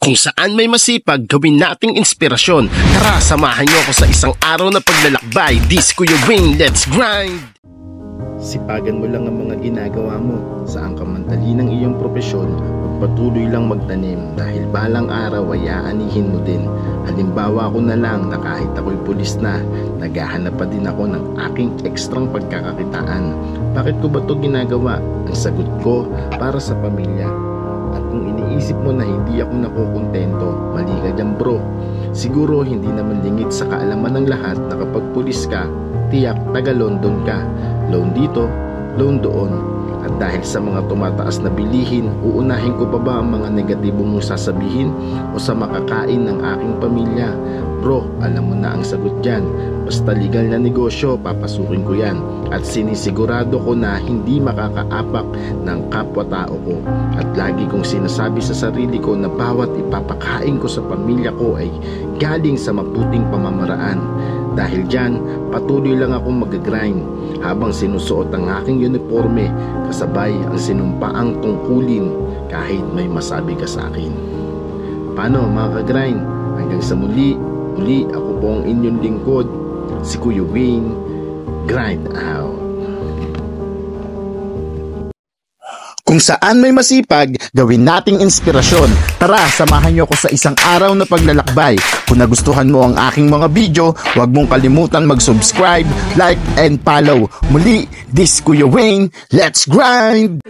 Kung saan may masipag, gawin nating inspirasyon. Tara, samahan niyo ako sa isang araw na paglalakbay. This Kuya Wayne, let's grind! Sipagan mo lang ang mga ginagawa mo. Saan ka man dali ng iyong propesyon, magpatuloy lang magtanim. Dahil balang araw ay aanihin mo din. Halimbawa ko na lang na kahit ako'y pulis na, naghahanap pa din ako ng aking ekstrang pagkakakitaan. Bakit ko ba ito ginagawa? Ang sagot ko, para sa pamilya. At kung iniisip mo na hindi ako nakukontento, mali ka dyan bro. Siguro hindi naman lingid sa kaalaman ng lahat na kapag pulis ka, tiyak taga London ka. Loan dito, loan doon. At dahil sa mga tumataas na bilihin, uunahin ko pa ba ang mga negatibo mong sasabihin o sa makakain ng aking pamilya? Bro, alam mo na ang sagot dyan. Basta legal na negosyo, papasukin ko yan. At sinisigurado ko na hindi makakaapak ng kapwa-tao ko. At lagi kong sinasabi sa sarili ko na bawat ipapakain ko sa pamilya ko ay galing sa mabuting pamamaraan. Dahil dyan, patuloy lang akong mag-grind habang sinusuot ang aking uniforme, kasabay ang sinumpaang tungkulin kahit may masabi ka sa akin. Paano mga ka-grind? Hanggang sa muli ako po ang inyong lingkod, si Kuya Wayne. Grind out! Kung saan may masipag, gawin nating inspirasyon. Tara, samahan niyo ako sa isang araw na paglalakbay. Kung nagustuhan mo ang aking mga video, huwag mong kalimutan mag-subscribe, like, and follow. Muli, this Kuya Wayne, let's grind!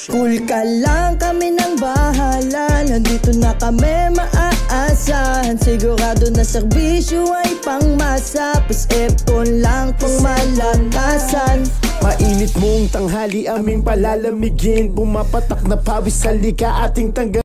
Cool ka lang, kami nang bahala. Nandito na kami maaasahan. Sigurado na serbisyo ay pangmasa. Pis-epon lang pang malakasan. Mainit mong tanghali aming palalamigin. Bumapatak na pawis sa lika ating tanggal.